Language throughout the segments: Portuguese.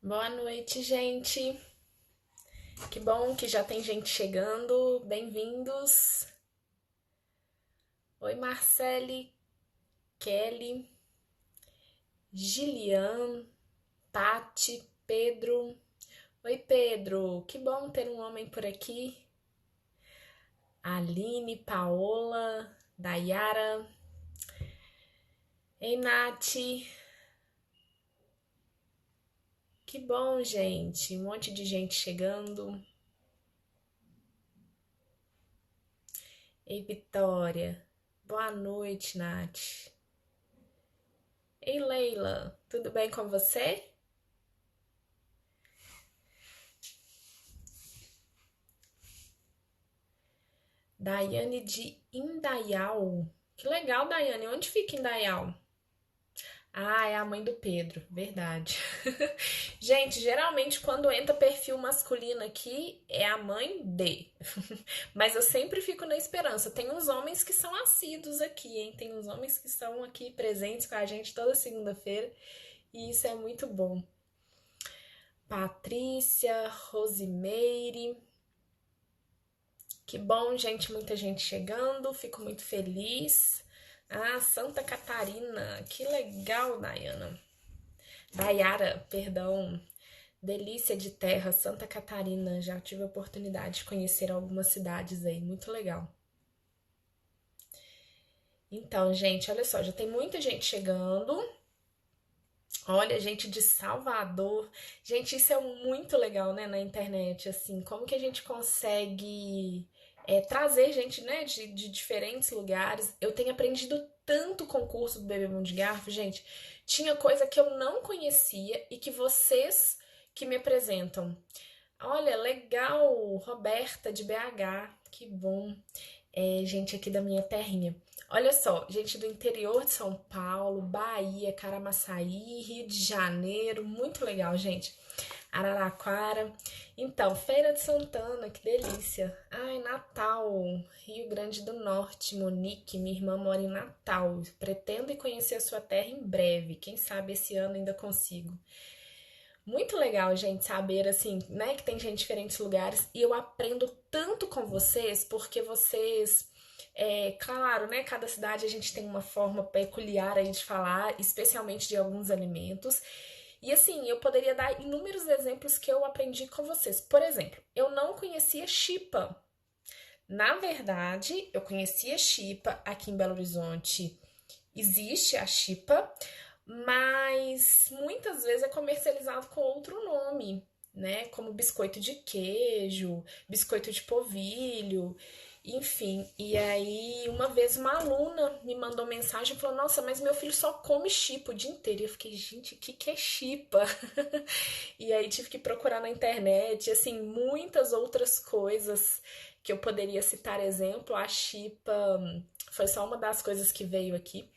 Boa noite, gente. Que bom que já tem gente chegando. Bem-vindos. Oi, Marcele, Kelly, Gilian, Tati, Pedro. Oi, Pedro. Que bom ter um homem por aqui. Aline, Paola, Dayara. Ei, Nath. Que bom, gente. Um monte de gente chegando. Ei, Vitória. Boa noite, Nath. Ei, Leila. Tudo bem com você? Daiane de Indaial. Que legal, Daiane. Onde fica Indaial? Ah, é a mãe do Pedro, verdade. Gente, geralmente quando entra perfil masculino aqui é a mãe de. Mas eu sempre fico na esperança. Tem uns homens que são assíduos aqui, hein? Tem uns homens que estão aqui presentes com a gente toda segunda-feira e isso é muito bom. Patrícia, Rosimeire. Que bom, gente, muita gente chegando, fico muito feliz. Ah, Santa Catarina, que legal, Dayana. Dayara, perdão. Delícia de terra, Santa Catarina. Já tive a oportunidade de conhecer algumas cidades aí, muito legal. Então, gente, olha só, já tem muita gente chegando. Olha, gente de Salvador. Gente, isso é muito legal, né, na internet, assim, como que a gente consegue trazer gente, né, de diferentes lugares. Eu tenho aprendido tanto com o curso do Bebê Mão de Garfo, gente. Tinha coisa que eu não conhecia e que vocês que me apresentam. Olha, legal, Roberta de BH, que bom. Gente aqui da minha terrinha. Olha só, gente do interior de São Paulo, Bahia, Caramaçaí, Rio de Janeiro, muito legal, gente. Araraquara. Então, Feira de Santana, que delícia. Ai, Natal, Rio Grande do Norte, Monique, minha irmã mora em Natal. Pretendo ir conhecer a sua terra em breve. Quem sabe esse ano ainda consigo. Muito legal, gente, saber assim, né, que tem gente de diferentes lugares e eu aprendo tanto com vocês, porque vocês, claro, né, cada cidade a gente tem uma forma peculiar aí de falar, especialmente de alguns alimentos. E assim, eu poderia dar inúmeros exemplos que eu aprendi com vocês. Por exemplo, eu não conhecia chipa. Na verdade, eu conhecia chipa aqui em Belo Horizonte. Existe a chipa, mas muitas vezes é comercializado com outro nome, né? Como biscoito de queijo, biscoito de polvilho, enfim. E aí, uma vez uma aluna me mandou mensagem e falou: Nossa, mas meu filho só come chipa o dia inteiro. E eu fiquei: Gente, o que que é chipa? E aí tive que procurar na internet, assim, muitas outras coisas que eu poderia citar exemplo. A chipa foi só uma das coisas que veio aqui.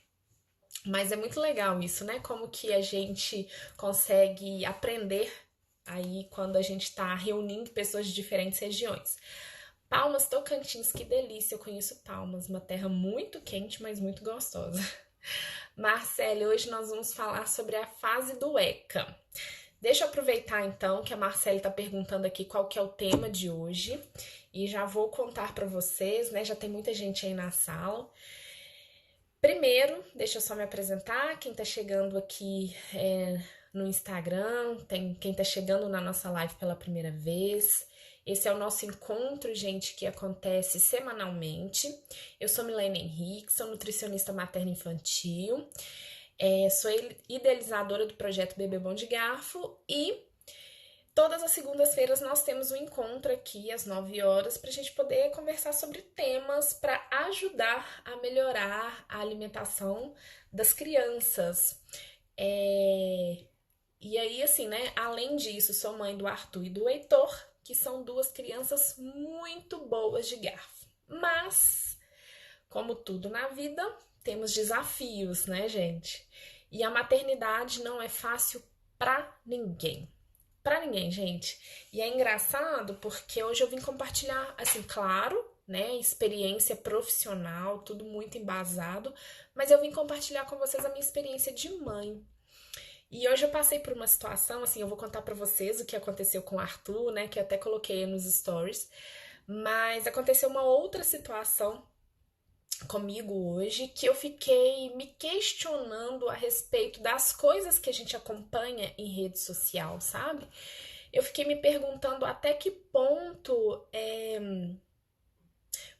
Mas é muito legal isso, né? Como que a gente consegue aprender aí quando a gente está reunindo pessoas de diferentes regiões. Palmas, Tocantins, que delícia! Eu conheço Palmas, uma terra muito quente, mas muito gostosa. Marcele, hoje nós vamos falar sobre a fase do ECA. Deixa eu aproveitar então que a Marcele está perguntando aqui qual que é o tema de hoje e já vou contar para vocês, né? Já tem muita gente aí na sala. Primeiro, deixa eu só me apresentar. Quem tá chegando aqui no Instagram, tem quem tá chegando na nossa live pela primeira vez. Esse é o nosso encontro, gente, que acontece semanalmente. Eu sou Milene Henrique, sou nutricionista materno-infantil, sou idealizadora do projeto Bebê Bom de Garfo e todas as segundas-feiras nós temos um encontro aqui às 9 horas para a gente poder conversar sobre temas para ajudar a melhorar a alimentação das crianças. É, E aí, assim, né? Além disso, sou mãe do Arthur e do Heitor, que são duas crianças muito boas de garfo. Mas, como tudo na vida, temos desafios, né, gente? E a maternidade não é fácil para ninguém. Pra ninguém, gente. E é engraçado porque hoje eu vim compartilhar, assim, claro, né, experiência profissional, tudo muito embasado, mas eu vim compartilhar com vocês a minha experiência de mãe. E hoje eu passei por uma situação, assim, eu vou contar pra vocês o que aconteceu com o Arthur, né, que eu até coloquei nos stories, mas aconteceu uma outra situação comigo hoje que eu fiquei me questionando a respeito das coisas que a gente acompanha em rede social, sabe? Eu fiquei me perguntando até que ponto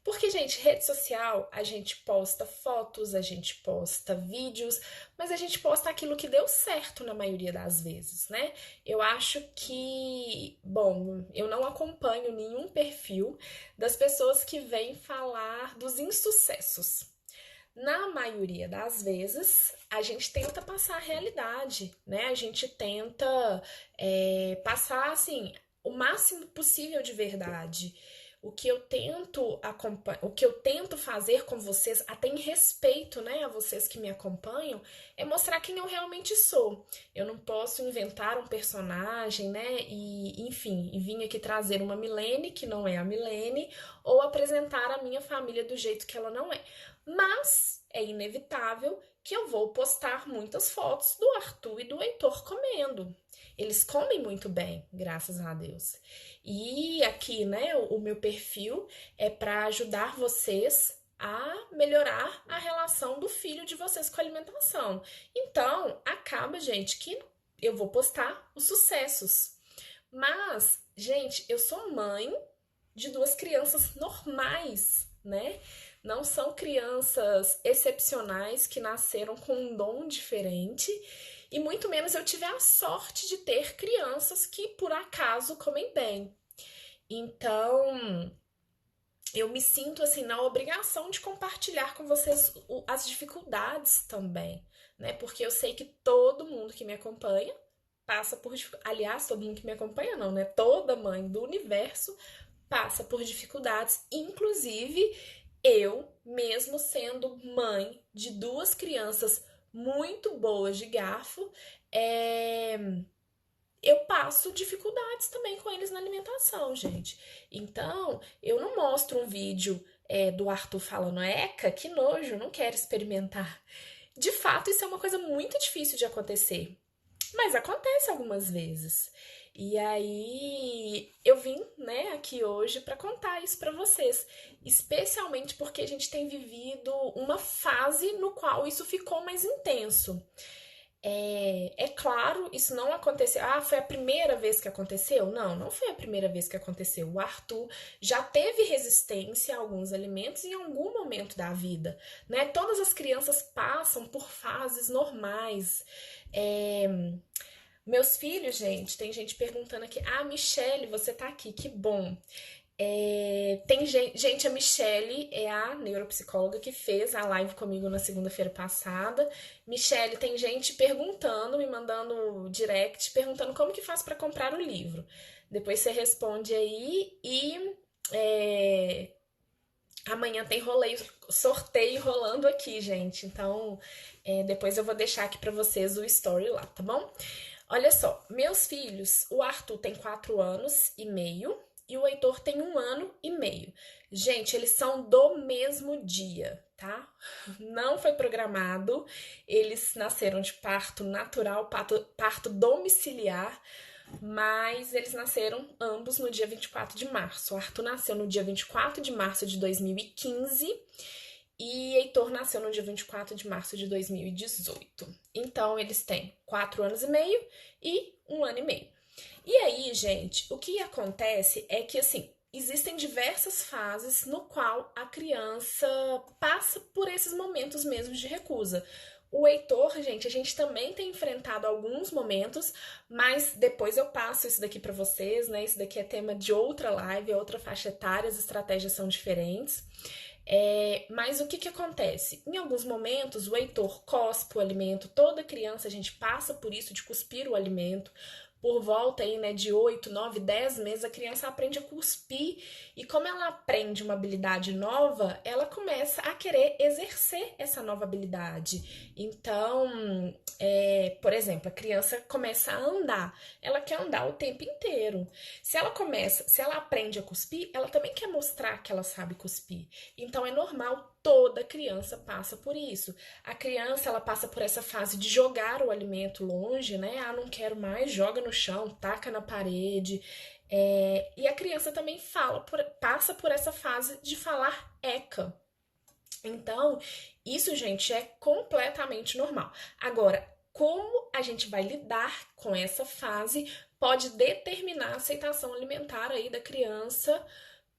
porque, gente, rede social, a gente posta fotos, a gente posta vídeos, mas a gente posta aquilo que deu certo na maioria das vezes, né? Eu acho que, bom, eu não acompanho nenhum perfil das pessoas que vêm falar dos insucessos. Na maioria das vezes, a gente tenta passar a realidade, né? A gente tenta passar, assim, o máximo possível de verdade. O que eu tento fazer com vocês, até em respeito, né, a vocês que me acompanham, é mostrar quem eu realmente sou. Eu não posso inventar um personagem, né, e enfim, e vim aqui trazer uma Milene que não é a Milene, ou apresentar a minha família do jeito que ela não é. Mas é inevitável que eu vou postar muitas fotos do Arthur e do Heitor comendo. Eles comem muito bem, graças a Deus. E aqui, né, o meu perfil é para ajudar vocês a melhorar a relação do filho de vocês com a alimentação. Então, acaba, gente, que eu vou postar os sucessos. Mas, gente, eu sou mãe de duas crianças normais, né? Não são crianças excepcionais que nasceram com um dom diferente, e muito menos eu tive a sorte de ter crianças que por acaso comem bem. Então, eu me sinto assim na obrigação de compartilhar com vocês as dificuldades também, né? Porque eu sei que todo mundo que me acompanha passa por dificuldades. Aliás, todo mundo que me acompanha não, né? Toda mãe do universo passa por dificuldades, inclusive eu, mesmo sendo mãe de duas crianças muito boas de garfo, é, eu passo dificuldades também com eles na alimentação, gente. Então, eu não mostro um vídeo do Arthur falando, eca, que nojo, não quero experimentar. De fato, isso é uma coisa muito difícil de acontecer, mas acontece algumas vezes. E aí eu vim, né, aqui hoje para contar isso para vocês, especialmente porque a gente tem vivido uma fase no qual isso ficou mais intenso. É claro, isso não aconteceu. Ah, foi a primeira vez que aconteceu? Não, não foi a primeira vez que aconteceu. O Arthur já teve resistência a alguns alimentos em algum momento da vida, né? Todas as crianças passam por fases normais. É, Meus filhos, gente, tem gente perguntando aqui. Ah, Michele, você tá aqui, que bom. Tem gente, a Michele é a neuropsicóloga que fez a live comigo na segunda-feira passada. Michele, tem gente perguntando, me mandando direct, perguntando como que faz para comprar o livro. Depois você responde aí e amanhã tem sorteio rolando aqui, gente. Então, depois eu vou deixar aqui para vocês o story lá, tá bom? Olha só, meus filhos, o Arthur tem 4 anos e meio e o Heitor tem 1 ano e meio. Gente, eles são do mesmo dia, tá? Não foi programado. Eles nasceram de parto natural, parto domiciliar, mas eles nasceram ambos no dia 24 de março. O Arthur nasceu no dia 24 de março de 2015 e Heitor nasceu no dia 24 de março de 2018. Então, eles têm 4 anos e meio e 1 ano e meio. E aí, gente, o que acontece é que, assim, existem diversas fases no qual a criança passa por esses momentos mesmo de recusa. O Heitor, gente, a gente também tem enfrentado alguns momentos, mas depois eu passo isso daqui pra vocês, né? Isso daqui é tema de outra live, outra faixa etária, as estratégias são diferentes. Mas o que que acontece? Em alguns momentos, o Heitor cospe o alimento, toda criança a gente passa por isso de cuspir o alimento. Por volta aí, né, de 8, 9, 10 meses, a criança aprende a cuspir e como ela aprende uma habilidade nova, ela começa a querer exercer essa nova habilidade. Então, por exemplo, a criança começa a andar, ela quer andar o tempo inteiro. Se ela aprende a cuspir, ela também quer mostrar que ela sabe cuspir. Então é normal toda criança passa por isso. A criança, ela passa por essa fase de jogar o alimento longe, né? Ah, não quero mais, joga no chão, taca na parede. E a criança também passa por essa fase de falar eca. Então, isso, gente, é completamente normal. Agora, como a gente vai lidar com essa fase pode determinar a aceitação alimentar aí da criança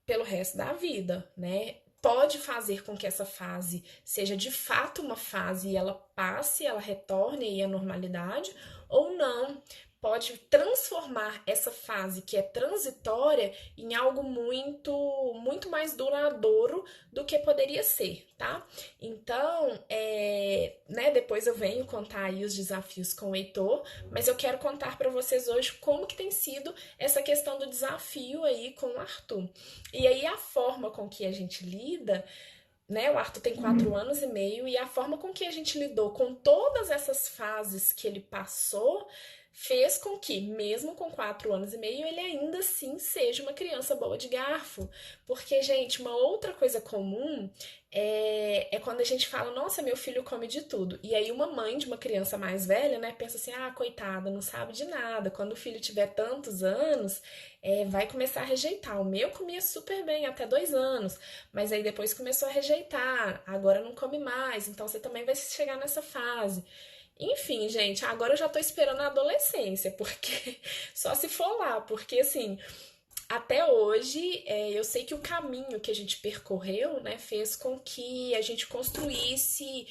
pelo resto da vida, né? Pode fazer com que essa fase seja de fato uma fase e ela passe, ela retorne aí à normalidade, ou não. Pode transformar essa fase que é transitória em algo muito mais duradouro do que poderia ser, tá? Então, né, depois eu venho contar aí os desafios com o Heitor, mas eu quero contar para vocês hoje como que tem sido essa questão do desafio aí com o Arthur. E aí a forma com que a gente lida, né? O Arthur tem 4 anos e meio e a forma com que a gente lidou com todas essas fases que ele passou fez com que, mesmo com 4 anos e meio, ele ainda assim seja uma criança boa de garfo. Porque, gente, uma outra coisa comum é quando a gente fala, nossa, meu filho come de tudo. E aí uma mãe de uma criança mais velha, né, pensa assim, ah, coitada, não sabe de nada. Quando o filho tiver tantos anos, vai começar a rejeitar. O meu comia super bem até 2 anos, mas aí depois começou a rejeitar, agora não come mais, então você também vai chegar nessa fase. Enfim, gente, agora eu já tô esperando a adolescência, porque só se for lá, porque assim, até hoje eu sei que o caminho que a gente percorreu, né, fez com que a gente construísse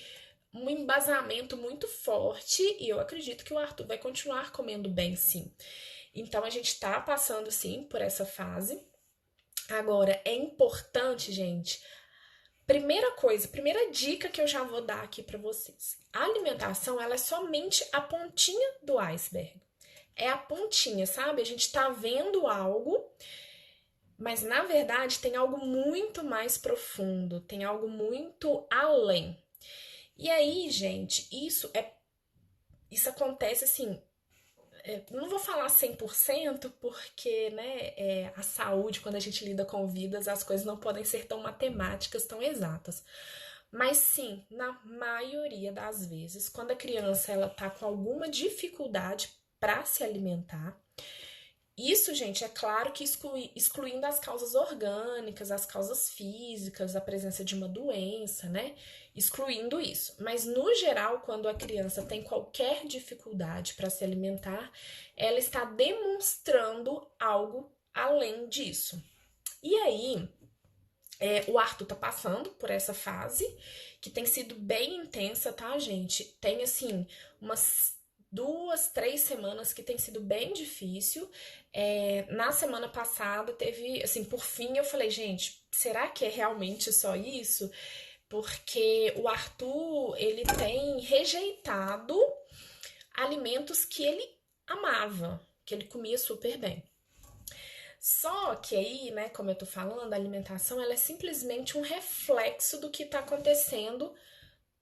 um embasamento muito forte e eu acredito que o Arthur vai continuar comendo bem, sim. Então a gente tá passando, sim, por essa fase. Agora, é importante, gente. Primeira coisa, primeira dica que eu já vou dar aqui para vocês. A alimentação, ela é somente a pontinha do iceberg. É a pontinha, sabe? A gente tá vendo algo, mas na verdade tem algo muito mais profundo, tem algo muito além. E aí, gente, isso acontece assim, não vou falar 100% porque, né, a saúde, quando a gente lida com vidas, as coisas não podem ser tão matemáticas, tão exatas. Mas sim, na maioria das vezes, quando a criança ela tá com alguma dificuldade para se alimentar, isso, gente, é claro que excluindo as causas orgânicas, as causas físicas, a presença de uma doença, né? Excluindo isso. Mas, no geral, quando a criança tem qualquer dificuldade para se alimentar, ela está demonstrando algo além disso. E aí, o Arthur tá passando por essa fase, que tem sido bem intensa, tá, gente? Tem, assim, umas 2, 3 semanas que tem sido bem difícil. Na semana passada teve, assim, por fim eu falei, gente, será que é realmente só isso? Porque o Arthur, ele tem rejeitado alimentos que ele amava, que ele comia super bem. Só que aí, né, como eu tô falando, a alimentação ela é simplesmente um reflexo do que tá acontecendo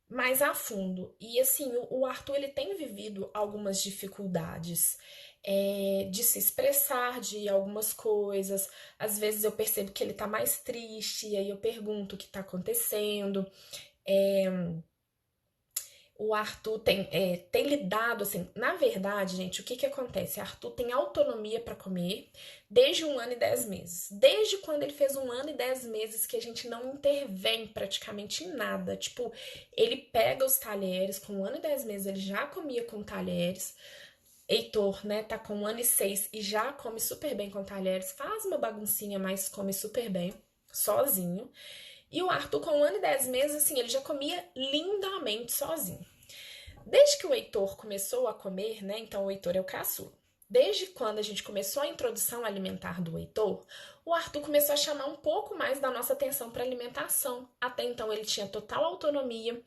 mais a fundo. E assim, o Arthur ele tem vivido algumas dificuldades de se expressar de algumas coisas. Às vezes eu percebo que ele tá mais triste, e aí eu pergunto o que tá acontecendo. O Arthur tem lidado assim. Na verdade, gente, o que acontece? Arthur tem autonomia para comer desde 1 ano e 10 meses. Desde quando ele fez 1 ano e 10 meses que a gente não intervém praticamente em nada. Tipo, ele pega os talheres, com 1 ano e 10 meses ele já comia com talheres. Heitor, né, tá com 1 ano e 6 e já come super bem com talheres. Faz uma baguncinha, mas come super bem, sozinho. E o Arthur, com 1 ano e 10 meses, assim, ele já comia lindamente sozinho. Desde que o Heitor começou a comer, né? Então o Heitor é o caçula. Desde quando a gente começou a introdução alimentar do Heitor, o Arthur começou a chamar um pouco mais da nossa atenção para a alimentação. Até então ele tinha total autonomia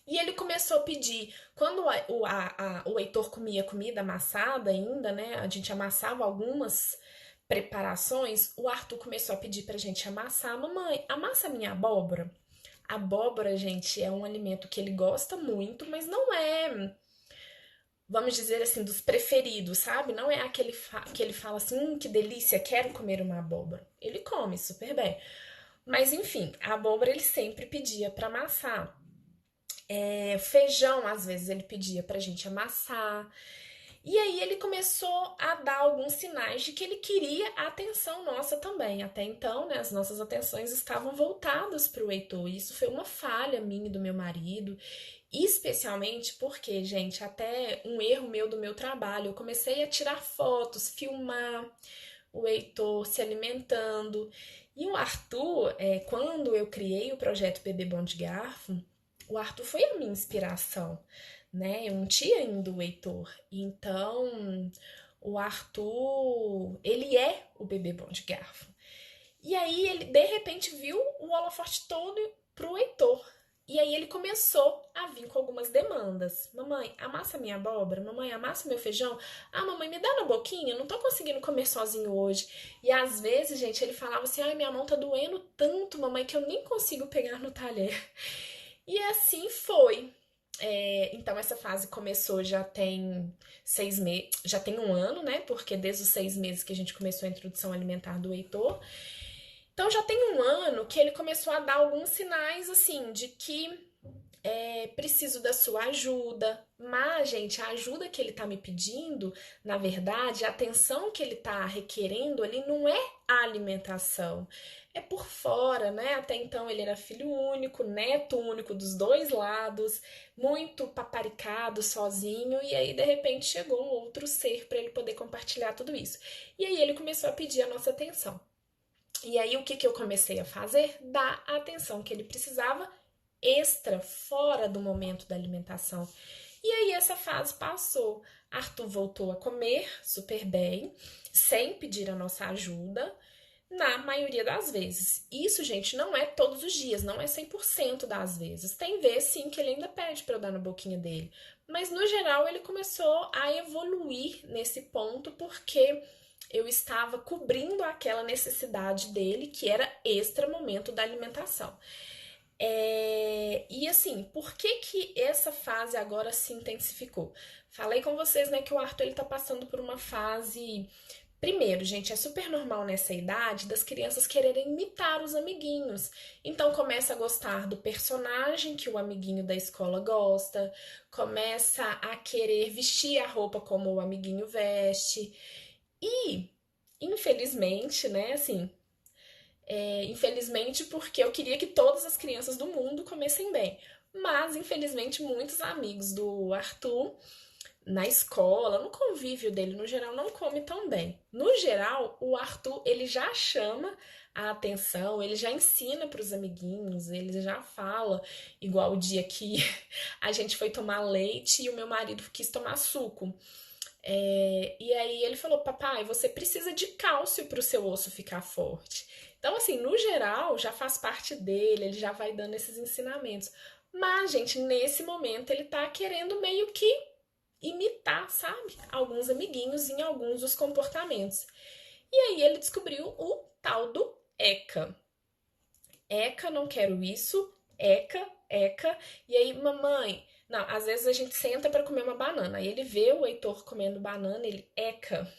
e ele começou a pedir. Quando o Heitor comia comida amassada ainda, né? A gente amassava algumas preparações, o Arthur começou a pedir pra gente amassar. Mamãe, amassa minha abóbora. Abóbora, gente, é um alimento que ele gosta muito, mas não é, vamos dizer assim, dos preferidos, sabe? Não é aquele que ele fala assim, que delícia, quero comer uma abóbora. Ele come super bem. Mas enfim, a abóbora ele sempre pedia para amassar. Feijão, às vezes, ele pedia pra gente amassar. E aí ele começou a dar alguns sinais de que ele queria a atenção nossa também. Até então, né, as nossas atenções estavam voltadas para o Heitor. E isso foi uma falha minha e do meu marido, especialmente porque, gente, até um erro meu do meu trabalho, eu comecei a tirar fotos, filmar o Heitor se alimentando. E o Arthur, quando eu criei o projeto Bebê Bom de Garfo, o Arthur foi a minha inspiração, né? Eu não tinha ainda o Heitor. Então, o Arthur, ele é o bebê bom de garfo. E aí ele de repente viu o holofote todo pro Heitor. E aí ele começou a vir com algumas demandas. Mamãe, amassa minha abóbora. Mamãe, amassa meu feijão. Ah, mamãe, me dá na boquinha. Não tô conseguindo comer sozinho hoje. E às vezes, gente, ele falava assim: ai, minha mão tá doendo tanto, mamãe, que eu nem consigo pegar no talher. E assim foi. Então essa fase começou já tem 6 meses, já tem um ano, né? Porque desde os 6 meses que a gente começou a introdução alimentar do Heitor. Então já tem um ano que ele começou a dar alguns sinais assim de que preciso da sua ajuda. Mas, gente, a ajuda que ele tá me pedindo, na verdade, a atenção que ele tá requerendo ali não é a alimentação. É por fora, né? Até então ele era filho único, neto único dos dois lados, muito paparicado, sozinho, e aí de repente chegou um outro ser para ele poder compartilhar tudo isso. E aí ele começou a pedir a nossa atenção. E aí o que que eu comecei a fazer? Dar a atenção que ele precisava extra, fora do momento da alimentação. E aí essa fase passou. Arthur voltou a comer super bem, sem pedir a nossa ajuda, na maioria das vezes. Isso, gente, não é todos os dias, não é 100% das vezes. Tem vezes, sim, que ele ainda pede para eu dar na boquinha dele. Mas, no geral, ele começou a evoluir nesse ponto porque eu estava cobrindo aquela necessidade dele, que era extra momento da alimentação. E assim, por que que essa fase agora se intensificou? Falei com vocês, né, que o Arthur ele tá passando por uma fase. Primeiro, gente, é super normal nessa idade das crianças quererem imitar os amiguinhos. Então começa a gostar do personagem que o amiguinho da escola gosta, começa a querer vestir a roupa como o amiguinho veste. E, infelizmente, né, assim, infelizmente, porque eu queria que todas as crianças do mundo comessem bem. Mas, infelizmente, muitos amigos do Arthur, na escola, no convívio dele, no geral, não come tão bem. No geral, o Arthur, ele já chama a atenção, ele já ensina para os amiguinhos, ele já fala, igual o dia que a gente foi tomar leite e o meu marido quis tomar suco. E aí ele falou, papai, você precisa de cálcio para o seu osso ficar forte. Então, assim, no geral, já faz parte dele, ele já vai dando esses ensinamentos. Mas, gente, nesse momento ele tá querendo meio que imitar, sabe? Alguns amiguinhos em alguns dos comportamentos. E aí ele descobriu o tal do ECA. ECA, não quero isso. ECA, ECA. E aí, mamãe, não, às vezes a gente senta para comer uma banana. Aí ele vê o Heitor comendo banana, ele ECA.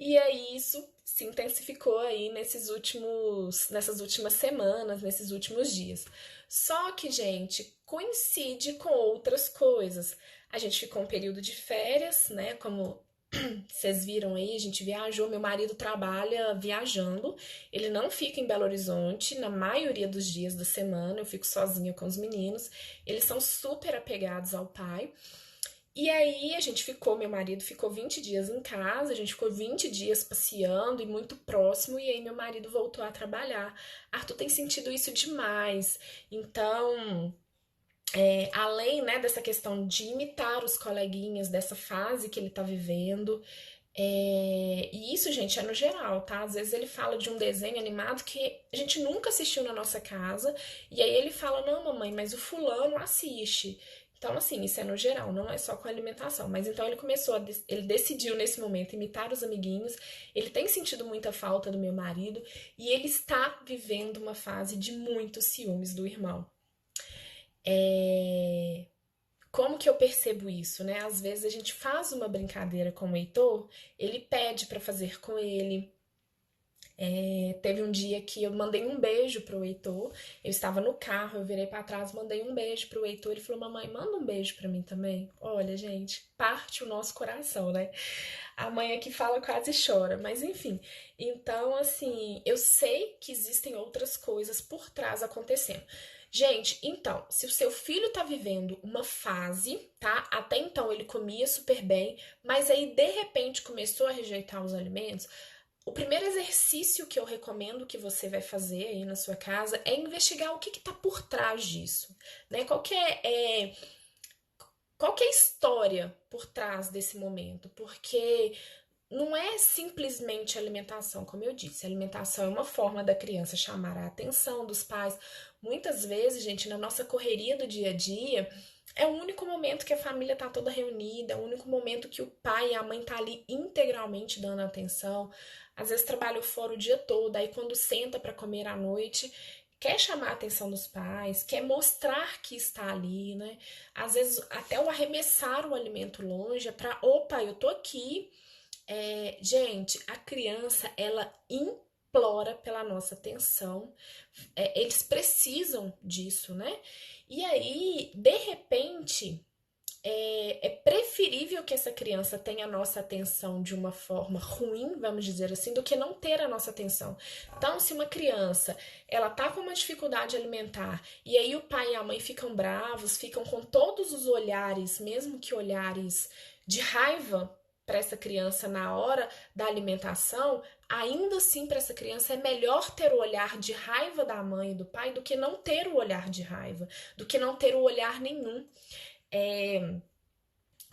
E aí isso se intensificou aí nessas últimas semanas, nesses últimos dias. Só que, gente, coincide com outras coisas. A gente ficou um período de férias, né? Como vocês viram aí, a gente viajou. Meu marido trabalha viajando. Ele não fica em Belo Horizonte na maioria dos dias da semana. Eu fico sozinha com os meninos. Eles são super apegados ao pai. E aí a gente ficou, meu marido ficou 20 dias em casa, a gente ficou 20 dias passeando e muito próximo, e aí meu marido voltou a trabalhar. Arthur tem sentido isso demais. Então, além, né, dessa questão de imitar os coleguinhas, dessa fase que ele tá vivendo, e isso, gente, é no geral, tá? Às vezes ele fala de um desenho animado que a gente nunca assistiu na nossa casa, e aí ele fala, não, mamãe, mas o fulano assiste. Então, assim, isso é no geral, não é só com a alimentação. Mas então ele ele decidiu nesse momento imitar os amiguinhos, ele tem sentido muita falta do meu marido, e ele está vivendo uma fase de muitos ciúmes do irmão. É, Como que eu percebo isso, né? Às vezes a gente faz uma brincadeira com o Heitor, ele pede pra fazer com ele. Teve um dia que eu mandei um beijo pro Heitor. Eu estava no carro, eu virei pra trás, mandei um beijo pro Heitor. Ele falou: mamãe, manda um beijo pra mim também. Olha, gente, parte o nosso coração, né? A mãe aqui fala quase chora, mas enfim. Então, assim, eu sei que existem outras coisas por trás acontecendo. Gente, então, se o seu filho tá vivendo uma fase, tá? Até então ele comia super bem, mas aí de repente começou a rejeitar os alimentos. O primeiro exercício que eu recomendo que você vai fazer aí na sua casa é investigar o que está por trás disso, né? Qual que é a história por trás desse momento? Porque não é simplesmente alimentação, como eu disse. A alimentação é uma forma da criança chamar a atenção dos pais. Muitas vezes, gente, na nossa correria do dia a dia, é o único momento que a família tá toda reunida, é o único momento que o pai e a mãe tá ali integralmente dando atenção. Às vezes trabalham fora o dia todo, aí quando senta para comer à noite, quer chamar a atenção dos pais, quer mostrar que está ali, né? Às vezes até o arremessar o alimento longe é para, opa, eu tô aqui. Gente, a criança, ela implora pela nossa atenção, eles precisam disso, né? E aí, de repente, é preferível que essa criança tenha a nossa atenção de uma forma ruim, vamos dizer assim, do que não ter a nossa atenção. Então, se uma criança ela tá com uma dificuldade alimentar e aí o pai e a mãe ficam bravos, ficam com todos os olhares, mesmo que olhares de raiva para essa criança na hora da alimentação, ainda assim para essa criança é melhor ter o olhar de raiva da mãe e do pai do que não ter o olhar de raiva, do que não ter o olhar nenhum. É,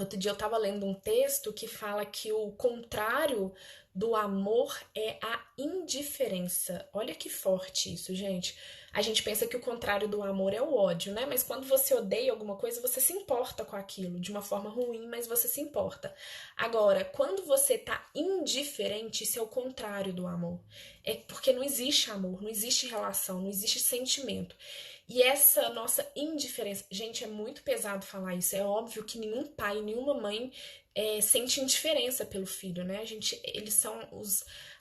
Outro dia eu estava lendo um texto que fala que o contrário do amor é a indiferença. Olha que forte isso, gente. A gente pensa que o contrário do amor é o ódio, né? Mas quando você odeia alguma coisa, você se importa com aquilo de uma forma ruim, mas você se importa. Agora, quando você tá indiferente, isso é o contrário do amor. É porque não existe amor, não existe relação, não existe sentimento. E essa nossa indiferença, gente, é muito pesado falar isso. É óbvio que nenhum pai, nenhuma mãe sente indiferença pelo filho, né? Eles são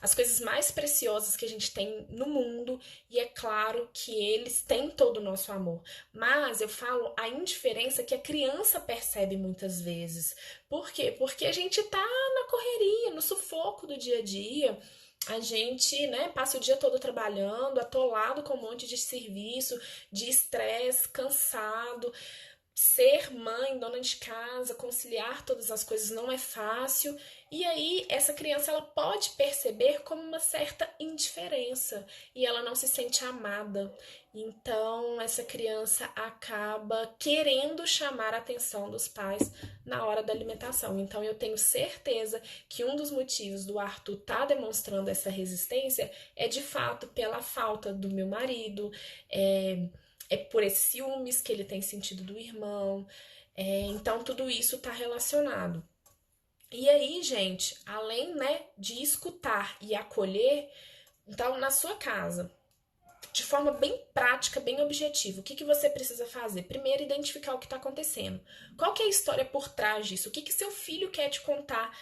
as coisas mais preciosas que a gente tem no mundo e é claro que eles têm todo o nosso amor. Mas eu falo a indiferença que a criança percebe muitas vezes. Por quê? Porque a gente tá na correria, no sufoco do dia a dia. A gente, né, passa o dia todo trabalhando, atolado com um monte de serviço, de estresse, cansado. Ser mãe, dona de casa, conciliar todas as coisas não é fácil. E aí essa criança ela pode perceber como uma certa indiferença e ela não se sente amada. Então essa criança acaba querendo chamar a atenção dos pais na hora da alimentação. Então eu tenho certeza que um dos motivos do Arthur estar demonstrando essa resistência é de fato pela falta do meu marido, é por esses ciúmes que ele tem sentido do irmão. Então, tudo isso está relacionado. E aí, gente, além, né, de escutar e acolher, então, na sua casa, de forma bem prática, bem objetiva, o que, que você precisa fazer? Primeiro, identificar o que está acontecendo. Qual que é a história por trás disso? O que, que seu filho quer te contar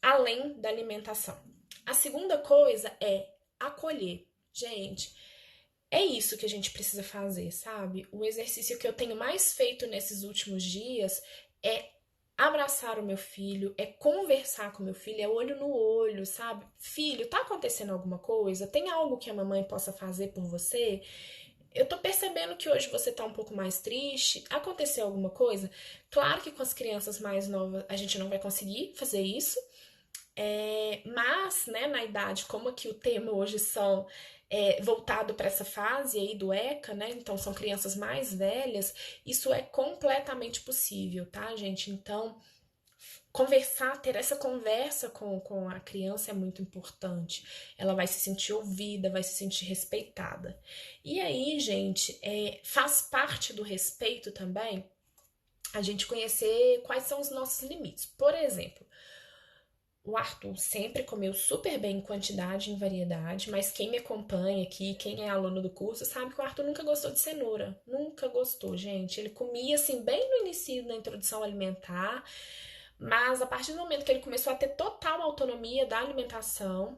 além da alimentação? A segunda coisa é acolher. Gente, é isso que a gente precisa fazer, sabe? O exercício que eu tenho mais feito nesses últimos dias é abraçar o meu filho, é conversar com o meu filho, é olho no olho, sabe? Filho, tá acontecendo alguma coisa? Tem algo que a mamãe possa fazer por você? Eu tô percebendo que hoje você tá um pouco mais triste. Aconteceu alguma coisa? Claro que com as crianças mais novas a gente não vai conseguir fazer isso, mas, né, na idade, como aqui o tema hoje são voltado para essa fase aí do ECA, né? Então são crianças mais velhas, isso é completamente possível, tá, gente? Então, conversar, ter essa conversa com a criança é muito importante. Ela vai se sentir ouvida, vai se sentir respeitada. E aí, gente, faz parte do respeito também a gente conhecer quais são os nossos limites. Por exemplo, o Arthur sempre comeu super bem em quantidade e em variedade, mas quem me acompanha aqui, quem é aluno do curso, sabe que o Arthur nunca gostou de cenoura. Nunca gostou, gente. Ele comia assim bem no início da introdução alimentar, mas a partir do momento que ele começou a ter total autonomia da alimentação,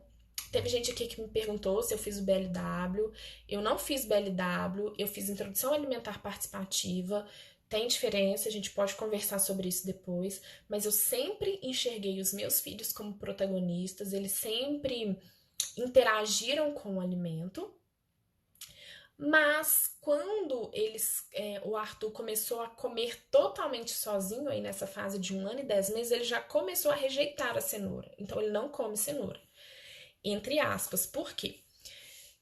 Teve gente aqui que me perguntou se eu fiz o BLW. Eu não fiz BLW, eu fiz Introdução Alimentar Participativa. Tem diferença, a gente pode conversar sobre isso depois, mas eu sempre enxerguei os meus filhos como protagonistas, eles sempre interagiram com o alimento. Mas quando o Arthur começou a comer totalmente sozinho, aí nessa fase de 1 ano e 10 meses, ele já começou a rejeitar a cenoura. Então ele não come cenoura. Entre aspas. Por quê?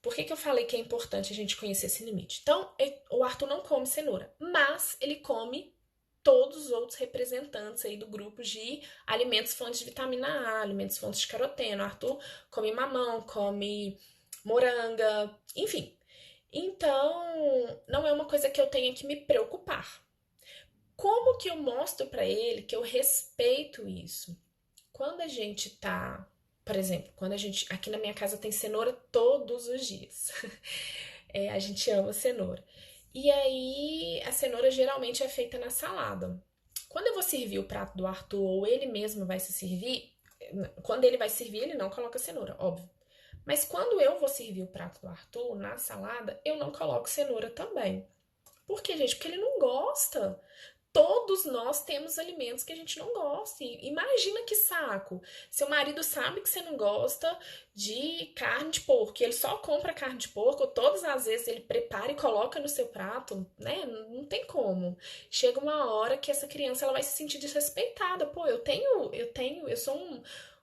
Por que eu falei que é importante a gente conhecer esse limite? Então, o Arthur não come cenoura, mas ele come todos os outros representantes aí do grupo de alimentos fontes de vitamina A, alimentos fontes de caroteno. O Arthur come mamão, come moranga, enfim. Então, não é uma coisa que eu tenha que me preocupar. Como que eu mostro para ele que eu respeito isso? Quando a gente tá, por exemplo, aqui na minha casa tem cenoura todos os dias. A gente ama cenoura. E aí, a cenoura geralmente é feita na salada. Quando eu vou servir o prato do Arthur, ou ele mesmo vai se servir, quando ele vai servir, ele não coloca cenoura, óbvio. Mas quando eu vou servir o prato do Arthur na salada, eu não coloco cenoura também. Por quê, gente? Porque ele não gosta. Todos nós temos alimentos que a gente não gosta. E imagina que saco. Seu marido sabe que você não gosta de carne de porco, e ele só compra carne de porco, ou todas as vezes ele prepara e coloca no seu prato, né? Não tem como. Chega uma hora que essa criança ela vai se sentir desrespeitada. Pô, eu sou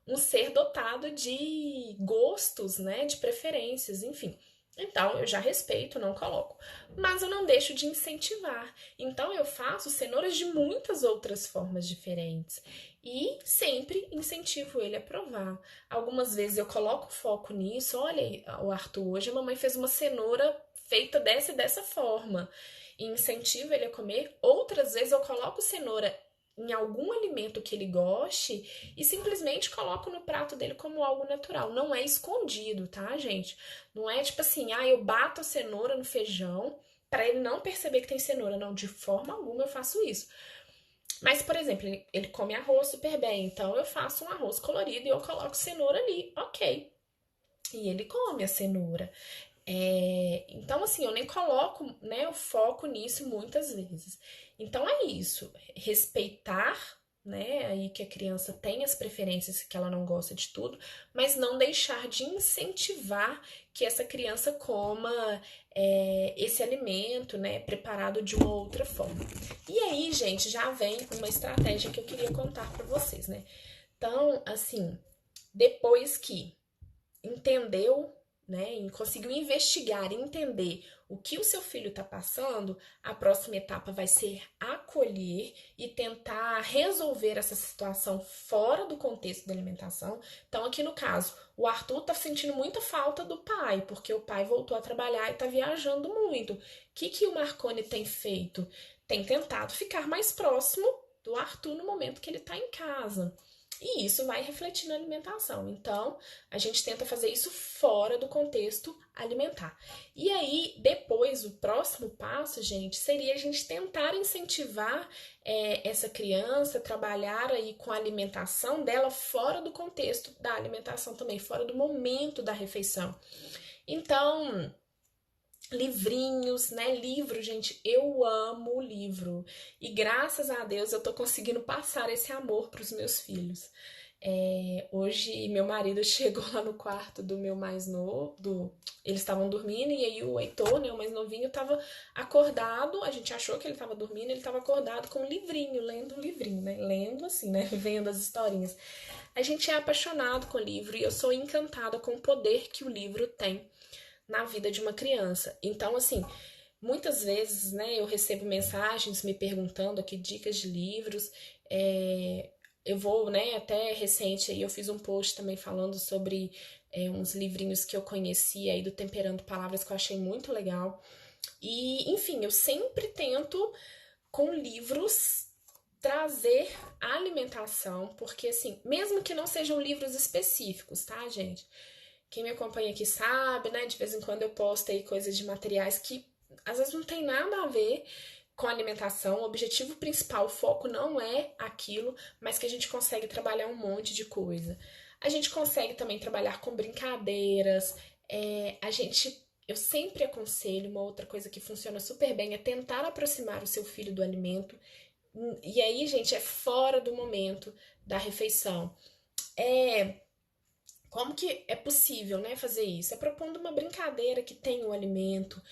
um ser dotado de gostos, né? De preferências, enfim. Então, eu já respeito, não coloco. Mas eu não deixo de incentivar. Então, eu faço cenouras de muitas outras formas diferentes. E sempre incentivo ele a provar. Algumas vezes eu coloco foco nisso. Olha, o Arthur, hoje a mamãe fez uma cenoura feita dessa e dessa forma. E incentivo ele a comer. Outras vezes eu coloco cenoura em algum alimento que ele goste e simplesmente coloco no prato dele como algo natural. Não é escondido, tá, gente? Não é tipo assim, eu bato a cenoura no feijão para ele não perceber que tem cenoura. Não, de forma alguma eu faço isso. Mas, por exemplo, ele come arroz super bem, então eu faço um arroz colorido e eu coloco cenoura ali, ok. E ele come a cenoura. Então, assim, eu nem coloco, né, o foco nisso muitas vezes. Então é isso, respeitar, né, aí que a criança tem as preferências, que ela não gosta de tudo, mas não deixar de incentivar que essa criança coma esse alimento, né, preparado de uma outra forma. E aí, gente, já vem uma estratégia que eu queria contar para vocês, né? Então, assim, depois que entendeu, né, e conseguiu investigar e entender o que o seu filho está passando, a próxima etapa vai ser acolher e tentar resolver essa situação fora do contexto da alimentação. Então, aqui no caso, o Arthur está sentindo muita falta do pai, porque o pai voltou a trabalhar e está viajando muito. O que o Marconi tem feito? Tem tentado ficar mais próximo do Arthur no momento que ele está em casa. E isso vai refletir na alimentação. Então, a gente tenta fazer isso fora do contexto alimentar. E aí, depois, o próximo passo, gente, seria a gente tentar incentivar essa criança a trabalhar aí com a alimentação dela fora do contexto da alimentação também, fora do momento da refeição. Então, livrinhos, né? Livro, gente, eu amo livro. E graças a Deus eu tô conseguindo passar esse amor para os meus filhos. Hoje meu marido chegou lá no quarto do meu mais novo, eles estavam dormindo e aí o Heitor, né, o mais novinho, tava acordado, a gente achou que ele tava dormindo, ele tava acordado com um livrinho, lendo um livrinho, né, lendo assim, né, vendo as historinhas. A gente é apaixonado com o livro e eu sou encantada com o poder que o livro tem na vida de uma criança. Então, assim, muitas vezes, né, eu recebo mensagens me perguntando aqui dicas de livros. Eu vou, né, até recente aí eu fiz um post também falando sobre uns livrinhos que eu conheci aí do Temperando Palavras que eu achei muito legal. E, enfim, eu sempre tento com livros trazer a alimentação, porque assim, mesmo que não sejam livros específicos, tá, gente? Quem me acompanha aqui sabe, né? De vez em quando eu posto aí coisas de materiais que às vezes não tem nada a ver, com a alimentação. O objetivo principal, o foco não é aquilo, mas que a gente consegue trabalhar um monte de coisa. A gente consegue também trabalhar com brincadeiras. Eu sempre aconselho, uma outra coisa que funciona super bem é tentar aproximar o seu filho do alimento. E aí, gente, é fora do momento da refeição. É como que é possível, né, fazer isso? É propondo uma brincadeira que tem o alimento,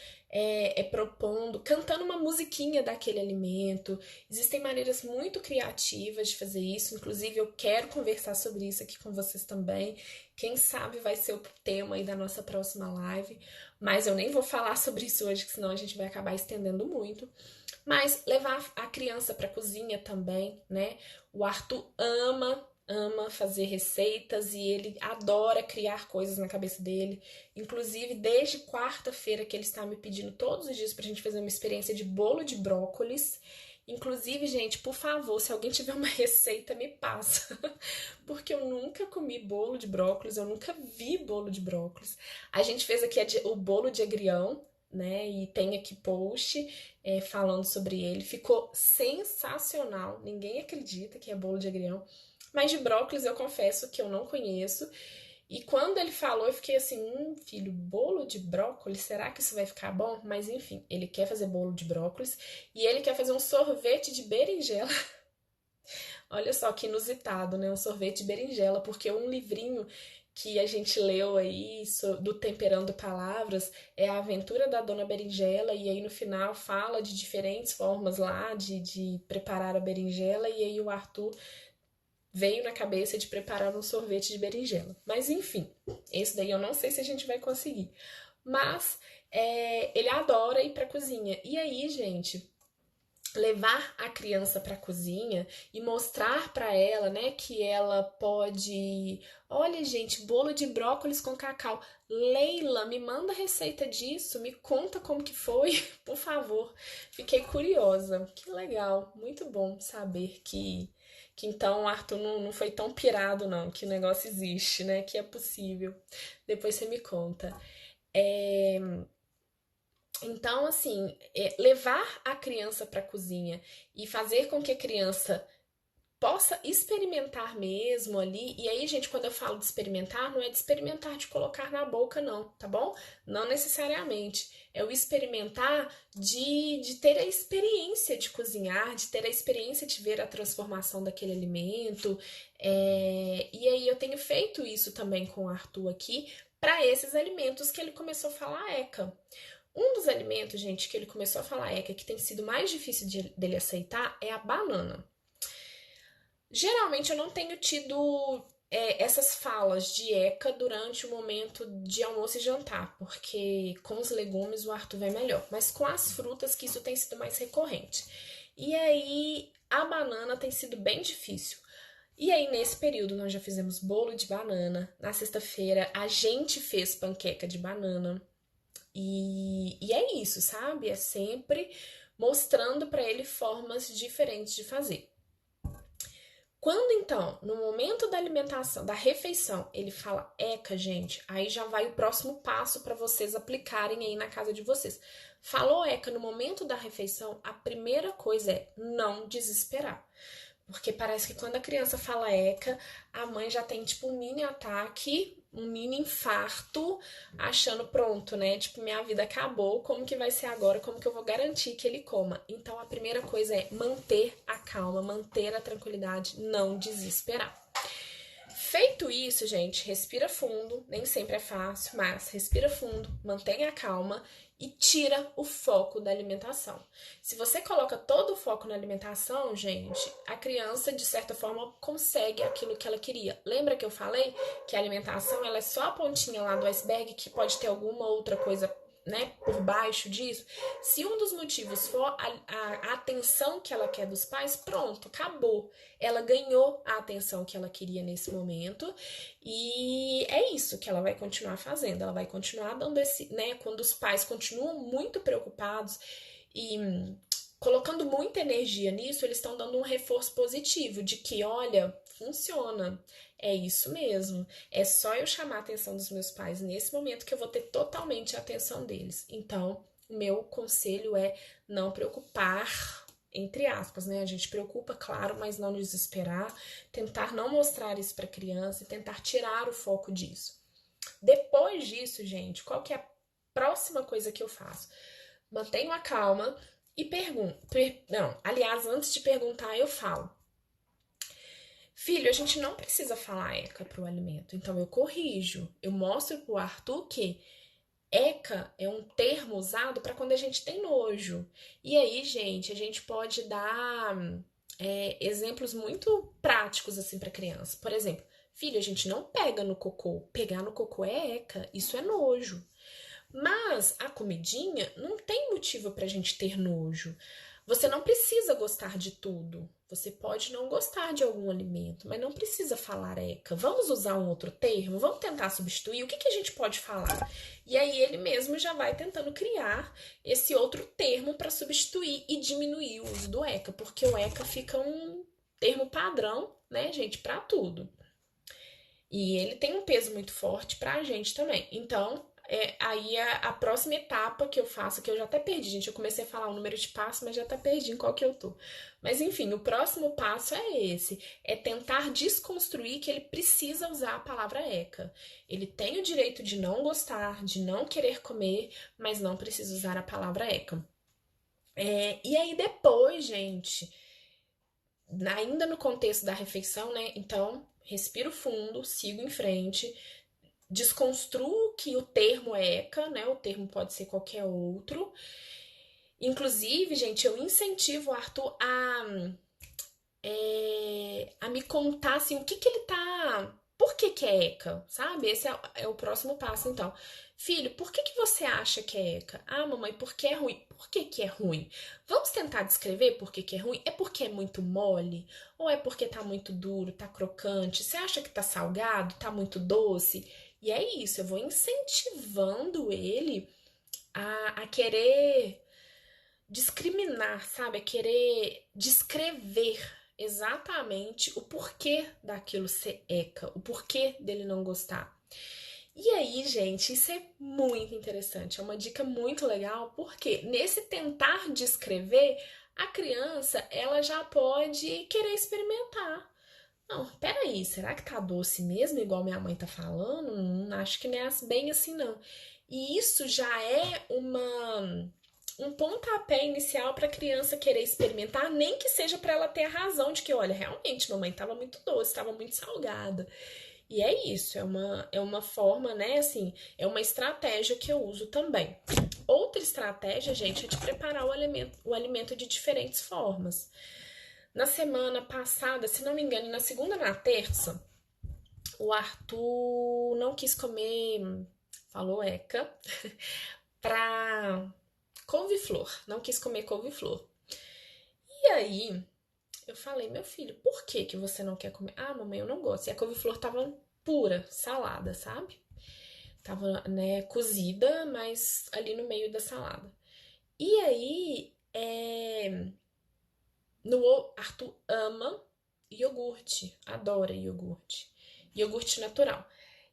propondo, cantando uma musiquinha daquele alimento. Existem maneiras muito criativas de fazer isso, inclusive eu quero conversar sobre isso aqui com vocês também. Quem sabe vai ser o tema aí da nossa próxima live, mas eu nem vou falar sobre isso hoje, que senão a gente vai acabar estendendo muito. Mas levar a criança para a cozinha também, né? O Arthur ama fazer receitas e ele adora criar coisas na cabeça dele. Inclusive, desde quarta-feira que ele está me pedindo todos os dias pra gente fazer uma experiência de bolo de brócolis. Inclusive, gente, por favor, se alguém tiver uma receita, me passa. Porque eu nunca comi bolo de brócolis, eu nunca vi bolo de brócolis. A gente fez aqui o bolo de agrião, né? E tem aqui post falando sobre ele. Ficou sensacional. Ninguém acredita que é bolo de agrião. Mas de brócolis eu confesso que eu não conheço. E quando ele falou, eu fiquei assim, filho, bolo de brócolis, será que isso vai ficar bom? Mas enfim, ele quer fazer bolo de brócolis e ele quer fazer um sorvete de berinjela. Olha só que inusitado, né? Um sorvete de berinjela, porque um livrinho que a gente leu aí do Temperando Palavras é a aventura da Dona Berinjela, e aí no final fala de diferentes formas lá de preparar a berinjela, e aí o Arthur veio na cabeça de preparar um sorvete de berinjela. Mas enfim, esse daí eu não sei se a gente vai conseguir. Mas ele adora ir pra cozinha. E aí, gente, levar a criança para a cozinha e mostrar para ela, né, que ela pode, olha, gente, bolo de brócolis com cacau. Leila, me manda a receita disso, me conta como que foi, por favor. Fiquei curiosa. Que legal, muito bom saber que então o Arthur não foi tão pirado, não, que o negócio existe, né? Que é possível. Depois você me conta. É, Então, assim, levar a criança para a cozinha e fazer com que a criança possa experimentar mesmo ali. E aí, gente, quando eu falo de experimentar, não é de experimentar de colocar na boca, não, tá bom? Não necessariamente. É o experimentar de ter a experiência de cozinhar, de ter a experiência de ver a transformação daquele alimento. E aí, eu tenho feito isso também com o Arthur aqui, para esses alimentos que ele começou a falar ECA. Um dos alimentos, gente, que ele começou a falar ECA, que tem sido mais difícil dele aceitar, é a banana. Geralmente eu não tenho tido essas falas de ECA durante o momento de almoço e jantar, porque com os legumes o Arthur vai melhor, mas com as frutas que isso tem sido mais recorrente. E aí a banana tem sido bem difícil. E aí, nesse período, nós já fizemos bolo de banana. Na sexta-feira, a gente fez panqueca de banana. E é isso, sabe? É sempre mostrando para ele formas diferentes de fazer. Quando então, no momento da alimentação, da refeição, ele fala ECA, gente, aí já vai o próximo passo para vocês aplicarem aí na casa de vocês. Falou ECA no momento da refeição, a primeira coisa é não desesperar. Porque parece que quando a criança fala ECA, a mãe já tem tipo um mini ataque, um mini infarto, achando pronto, né? Tipo, minha vida acabou, como que vai ser agora? Como que eu vou garantir que ele coma? Então a primeira coisa é manter a calma, manter a tranquilidade, não desesperar. Feito isso, gente, respira fundo, nem sempre é fácil, mas respira fundo, mantenha a calma e tira o foco da alimentação. Se você coloca todo o foco na alimentação, gente, a criança, de certa forma, consegue aquilo que ela queria. Lembra que eu falei que a alimentação ela é só a pontinha lá do iceberg, que pode ter alguma outra coisa, né, por baixo disso? Se um dos motivos for a atenção que ela quer dos pais, pronto, acabou. Ela ganhou a atenção que ela queria nesse momento e é isso que ela vai continuar fazendo. Ela vai continuar dando esse, né, quando os pais continuam muito preocupados e colocando muita energia nisso, eles estão dando um reforço positivo de que, olha, funciona. É isso mesmo. É só eu chamar a atenção dos meus pais nesse momento que eu vou ter totalmente a atenção deles. Então, o meu conselho é não preocupar, entre aspas, né? A gente preocupa, claro, mas não desesperar, tentar não mostrar isso para a criança e tentar tirar o foco disso. Depois disso, gente, qual que é a próxima coisa que eu faço? Mantenho a calma e pergunto. Não, aliás, antes de perguntar, eu falo. Filho, a gente não precisa falar ECA para o alimento, então eu corrijo. Eu mostro para o Arthur que ECA é um termo usado para quando a gente tem nojo. E aí, gente, a gente pode dar exemplos muito práticos assim para criança. Por exemplo, filho, a gente não pega no cocô. Pegar no cocô é ECA, isso é nojo. Mas a comidinha não tem motivo para a gente ter nojo. Você não precisa gostar de tudo. Você pode não gostar de algum alimento, mas não precisa falar ECA. Vamos usar um outro termo? Vamos tentar substituir? O que, que a gente pode falar? E aí ele mesmo já vai tentando criar esse outro termo para substituir e diminuir o uso do ECA, porque o ECA fica um termo padrão, né, gente, para tudo. E ele tem um peso muito forte para a gente também. Então, aí a próxima etapa que eu faço, que eu já até perdi, gente. Eu comecei a falar o número de passos, mas já até perdi em qual que eu tô. Mas enfim, o próximo passo é esse: é tentar desconstruir que ele precisa usar a palavra ECA. Ele tem o direito de não gostar, de não querer comer, mas não precisa usar a palavra ECA. E aí depois, gente, ainda no contexto da refeição, né? Então, respiro fundo, sigo em frente, desconstruo que o termo é ECA, né? O termo pode ser qualquer outro. Inclusive, gente, eu incentivo o Arthur a me contar assim, o que que ele tá. Por que que é ECA, sabe? Esse é o próximo passo, então. Filho, por que que você acha que é ECA? Ah, mamãe, porque é ruim. Por que que é ruim? Vamos tentar descrever por que que é ruim? É porque é muito mole? Ou é porque tá muito duro, tá crocante? Você acha que tá salgado, tá muito doce? E é isso, eu vou incentivando ele a querer discriminar, sabe? A querer descrever exatamente o porquê daquilo ser ECA, o porquê dele não gostar. E aí, gente, isso é muito interessante, é uma dica muito legal, porque nesse tentar descrever, a criança, ela já pode querer experimentar. Não, peraí, será que tá doce mesmo, igual minha mãe tá falando? Acho que não é bem assim, não. E isso já é um pontapé inicial para a criança querer experimentar, nem que seja para ela ter a razão de que, olha, realmente, mamãe estava muito doce, estava muito salgada. E é isso, é uma forma, né, assim, é uma estratégia que eu uso também. Outra estratégia, gente, é de preparar o alimento de diferentes formas. Na semana passada, se não me engano, na segunda e na terça, o Arthur não quis comer, falou ECA, pra couve-flor, não quis comer couve-flor. E aí, eu falei, meu filho, por que que você não quer comer? Ah, mamãe, eu não gosto. E a couve-flor tava pura, salada, sabe? Tava, né, cozida, mas ali no meio da salada. E aí, no Arthur ama iogurte, adora iogurte. Iogurte natural.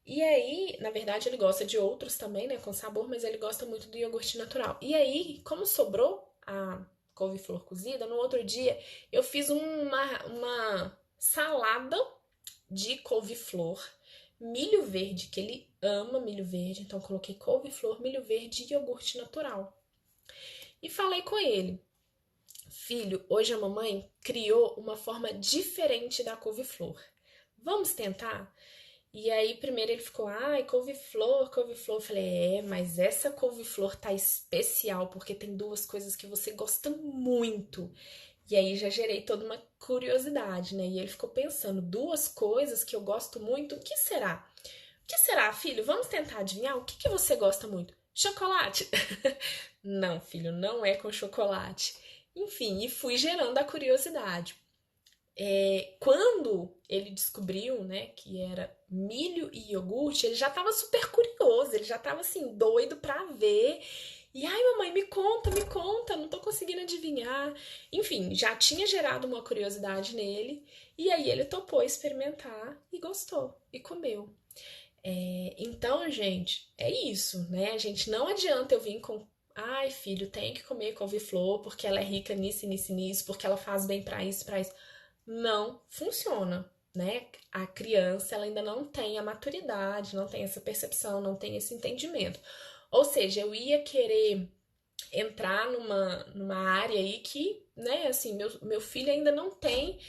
E aí, na verdade, ele gosta de outros também, né, com sabor, mas ele gosta muito do iogurte natural. E aí, como sobrou a couve-flor cozida, no outro dia eu fiz uma salada de couve-flor, milho verde, que ele ama milho verde, então coloquei couve-flor, milho verde e iogurte natural. E falei com ele, filho, hoje a mamãe criou uma forma diferente da couve-flor. Vamos tentar? E aí, primeiro ele ficou, ai, couve-flor, couve-flor. Eu falei, mas essa couve-flor tá especial, porque tem duas coisas que você gosta muito. E aí já gerei toda uma curiosidade, né? E ele ficou pensando, duas coisas que eu gosto muito, o que será? O que será, filho? Vamos tentar adivinhar? O que que você gosta muito? Chocolate? Não, filho, não é com chocolate. Enfim, e fui gerando a curiosidade. Quando ele descobriu, né, que era milho e iogurte, ele já estava super curioso, ele já estava assim, doido pra ver. E ai, mamãe, me conta, não tô conseguindo adivinhar. Enfim, já tinha gerado uma curiosidade nele, e aí ele topou experimentar e gostou, e comeu. Então, gente, é isso, né? A gente não adianta eu vir com Ai, filho, tem que comer couve-flor porque ela é rica nisso, nisso, nisso, porque ela faz bem pra isso, pra isso. Não funciona, né? A criança, ela ainda não tem a maturidade, não tem essa percepção, não tem esse entendimento. Ou seja, eu ia querer entrar numa área aí que, né, assim, meu filho ainda não tem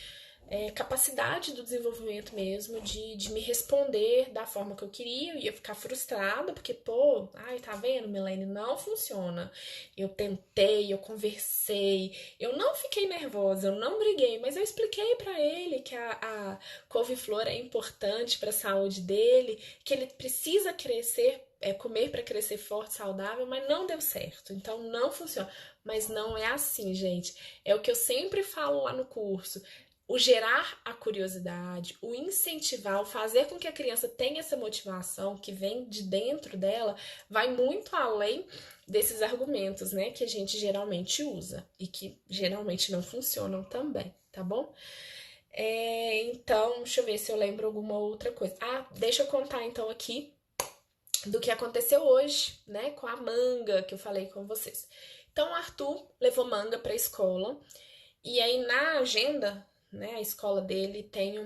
capacidade do desenvolvimento mesmo de me responder da forma que eu queria, eu ia ficar frustrada, porque, pô, ai, tá vendo, Milene, não funciona. Eu tentei, eu conversei, eu não fiquei nervosa, eu não briguei, mas eu expliquei pra ele que a couve-flor é importante pra saúde dele, que ele precisa crescer, comer para crescer forte, saudável, mas não deu certo. Então não funciona. Mas não é assim, gente. É o que eu sempre falo lá no curso. O gerar a curiosidade, o incentivar, o fazer com que a criança tenha essa motivação que vem de dentro dela, vai muito além desses argumentos, né, que a gente geralmente usa e que geralmente não funcionam também, tá bom? Então, deixa eu ver se eu lembro alguma outra coisa. Ah, deixa eu contar então aqui do que aconteceu hoje, né, com a manga que eu falei com vocês. Então, o Arthur levou manga para a escola e aí na agenda, né, a escola dele tem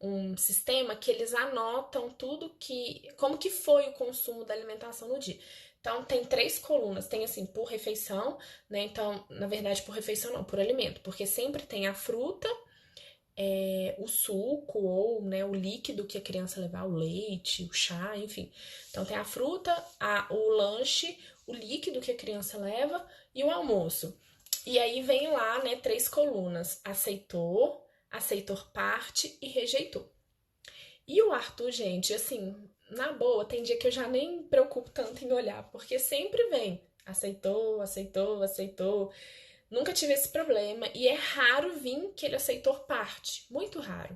um sistema que eles anotam tudo como que foi o consumo da alimentação no dia. Então tem três colunas, tem assim por refeição, né? Então, na verdade, por refeição não, por alimento, porque sempre tem a fruta, o suco ou, né, o líquido que a criança levar, o leite, o chá, enfim. Então tem a fruta, o lanche, o líquido que a criança leva e o almoço. E aí vem lá, né, três colunas: aceitou, aceitou parte e rejeitou. E o Arthur, gente, assim, na boa, tem dia que eu já nem me preocupo tanto em olhar, porque sempre vem aceitou, aceitou, aceitou. Nunca tive esse problema e é raro vir que ele aceitou parte, muito raro.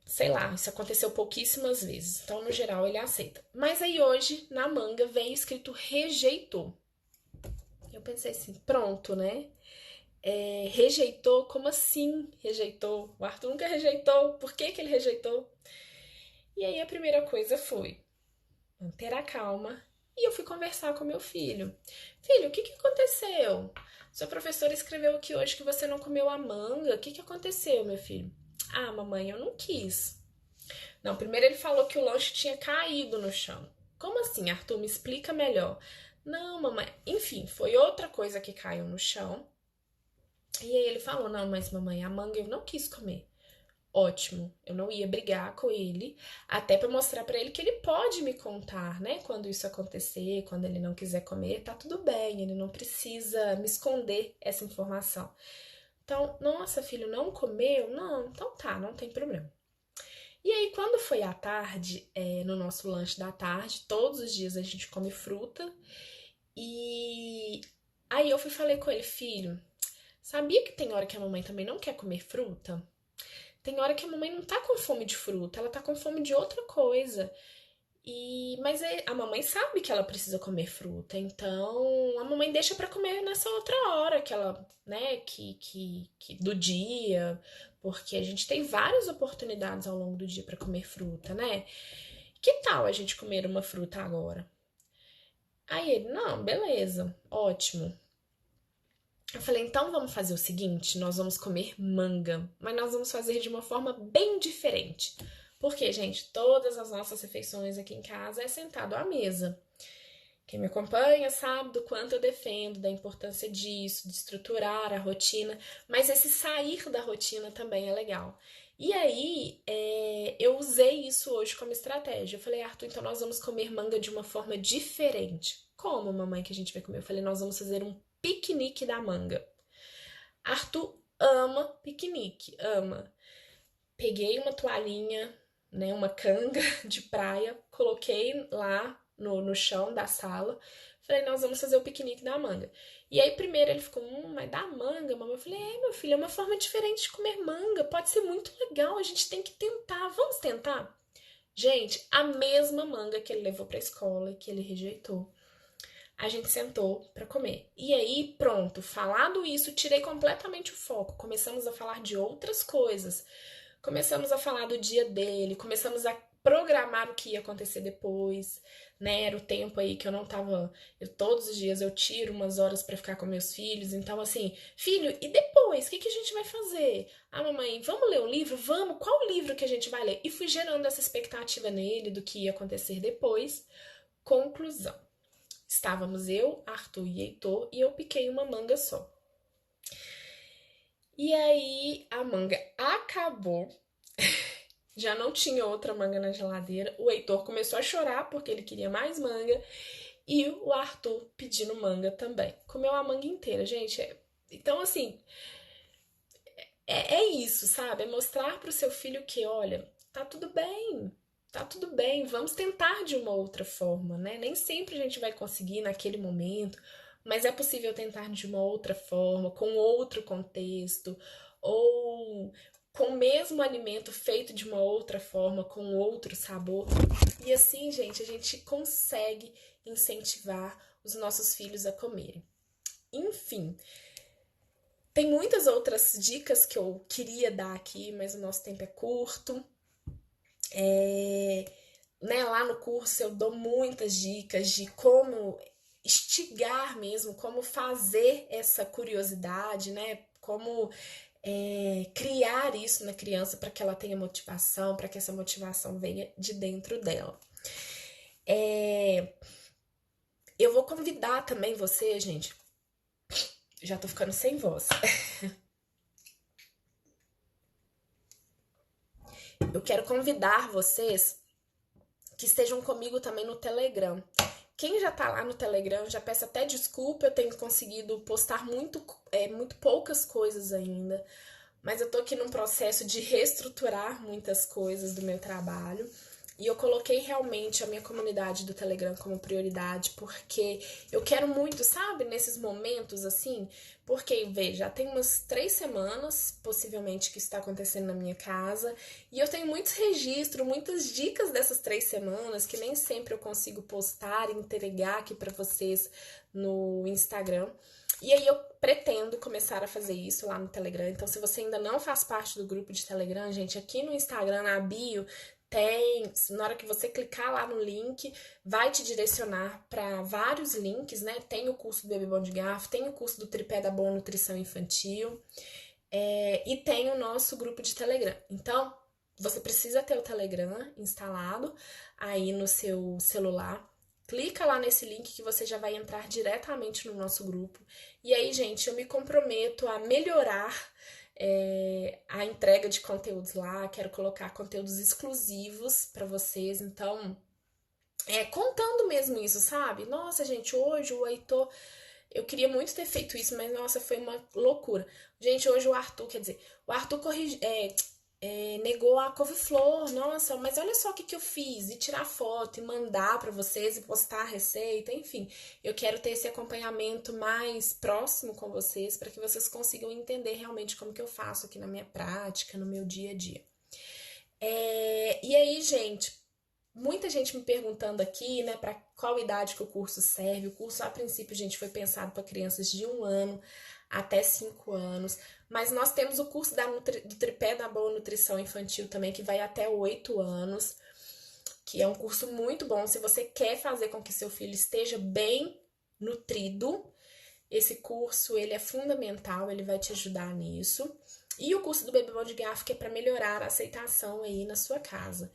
Sei lá, isso aconteceu pouquíssimas vezes. Então, no geral, ele aceita. Mas aí hoje, na manga, veio escrito rejeitou. Eu pensei assim, pronto, né? Rejeitou? Como assim rejeitou? O Arthur nunca rejeitou. Por que que ele rejeitou? E aí a primeira coisa foi manter a calma e eu fui conversar com meu filho. Filho, o que que aconteceu? Sua professora escreveu aqui hoje que você não comeu a manga. O que que aconteceu, meu filho? Ah, mamãe, eu não quis. Não, primeiro ele falou que o lanche tinha caído no chão. Como assim, Arthur? Me explica melhor. Não, mamãe. Enfim, foi outra coisa que caiu no chão. E aí ele falou: Não, mas mamãe, a manga eu não quis comer. Ótimo, eu não ia brigar com ele, até para mostrar para ele que ele pode me contar, né? Quando isso acontecer, quando ele não quiser comer, tá tudo bem, ele não precisa me esconder essa informação. Então, nossa, filho, não comeu? Não, então tá, não tem problema. E aí, quando foi à tarde, no nosso lanche da tarde, todos os dias a gente come fruta, e aí eu falei com ele: Filho, sabia que tem hora que a mamãe também não quer comer fruta? Tem hora que a mamãe não tá com fome de fruta, ela tá com fome de outra coisa. Mas a mamãe sabe que ela precisa comer fruta, então a mamãe deixa pra comer nessa outra hora que ela, né, que do dia, porque a gente tem várias oportunidades ao longo do dia pra comer fruta, né? Que tal a gente comer uma fruta agora? Aí ele: Não, beleza, ótimo. Eu falei: Então vamos fazer o seguinte, nós vamos comer manga, mas nós vamos fazer de uma forma bem diferente. Porque, gente, todas as nossas refeições aqui em casa é sentado à mesa. Quem me acompanha sabe do quanto eu defendo, da importância disso, de estruturar a rotina, mas esse sair da rotina também é legal. E aí, eu usei isso hoje como estratégia. Eu falei: Arthur, então nós vamos comer manga de uma forma diferente. Como, mamãe, que a gente vai comer? Eu falei: nós vamos fazer um piquenique da manga. Arthur ama piquenique, ama. Peguei uma toalhinha, né, uma canga de praia, coloquei lá no chão da sala. Falei: nós vamos fazer o piquenique da manga. E aí, primeiro ele ficou: mas da manga, mamãe? Eu falei: meu filho, é uma forma diferente de comer manga. Pode ser muito legal, a gente tem que tentar. Vamos tentar? Gente, a mesma manga que ele levou pra escola e que ele rejeitou, a gente sentou para comer. E aí, pronto, falado isso, tirei completamente o foco. Começamos a falar de outras coisas. Começamos a falar do dia dele, começamos a programar o que ia acontecer depois, né? Era o tempo aí que eu não tava. Todos os dias eu tiro umas horas pra ficar com meus filhos. Então, assim, filho, e depois? O que que a gente vai fazer? Ah, mamãe, vamos ler um livro? Vamos? Qual livro que a gente vai ler? E fui gerando essa expectativa nele do que ia acontecer depois. Conclusão. Estávamos eu, Arthur e Heitor, e eu piquei uma manga só. E aí a manga acabou. Já não tinha outra manga na geladeira. O Heitor começou a chorar porque ele queria mais manga. E o Arthur pedindo manga também. Comeu a manga inteira, gente. Então, assim, é isso, sabe? É mostrar pro seu filho que, olha, tá tudo bem, vamos tentar de uma outra forma, né? Nem sempre a gente vai conseguir naquele momento, mas é possível tentar de uma outra forma, com outro contexto, ou com o mesmo alimento feito de uma outra forma, com outro sabor. E assim, gente, a gente consegue incentivar os nossos filhos a comerem. Enfim, tem muitas outras dicas que eu queria dar aqui, mas o nosso tempo é curto. Né, lá no curso eu dou muitas dicas de como instigar mesmo, como fazer essa curiosidade, né? Como criar isso na criança para que ela tenha motivação, para que essa motivação venha de dentro dela. Eu vou convidar também você, gente. Já tô ficando sem voz. Eu quero convidar vocês que estejam comigo também no Telegram. Quem já tá lá no Telegram, já peço até desculpa, eu tenho conseguido postar muito poucas coisas ainda, mas eu tô aqui num processo de reestruturar muitas coisas do meu trabalho. E eu coloquei realmente a minha comunidade do Telegram como prioridade, porque eu quero muito, sabe, nesses momentos assim, porque, veja, já tem umas 3 semanas, possivelmente, que isso está acontecendo na minha casa, e eu tenho muitos registros, muitas dicas dessas 3 semanas, que nem sempre eu consigo postar e entregar aqui para vocês no Instagram. E aí eu pretendo começar a fazer isso lá no Telegram. Então, se você ainda não faz parte do grupo de Telegram, gente, aqui no Instagram, na bio, tem, na hora que você clicar lá no link, vai te direcionar para vários links, né? Tem o curso do Bebê Bom de Garfo, tem o curso do Tripé da Boa Nutrição Infantil, e tem o nosso grupo de Telegram. Então, você precisa ter o Telegram instalado aí no seu celular. Clica lá nesse link que você já vai entrar diretamente no nosso grupo. E aí, gente, eu me comprometo a melhorar a entrega de conteúdos lá. Quero colocar conteúdos exclusivos para vocês. Então, contando mesmo isso, sabe? Nossa, gente, hoje o Heitor. Eu queria muito ter feito isso, mas nossa, foi uma loucura. Gente, hoje o Arthur, quer dizer, o Arthur negou a couve-flor. Nossa, mas olha só o que, que eu fiz. E tirar foto, e mandar pra vocês, e postar a receita, enfim. Eu quero ter esse acompanhamento mais próximo com vocês, para que vocês consigam entender realmente como que eu faço aqui na minha prática, no meu dia a dia. E aí, gente, muita gente me perguntando aqui, né, para qual idade que o curso serve. O curso, a princípio, gente, foi pensado para crianças de 1 ano até 5 anos. Mas nós temos o curso do Tripé da Boa Nutrição Infantil também, que vai até 8 anos, que é um curso muito bom. Se você quer fazer com que seu filho esteja bem nutrido, esse curso, ele é fundamental, ele vai te ajudar nisso. E o curso do Bebê Bom de Garfo, que é para melhorar a aceitação aí na sua casa.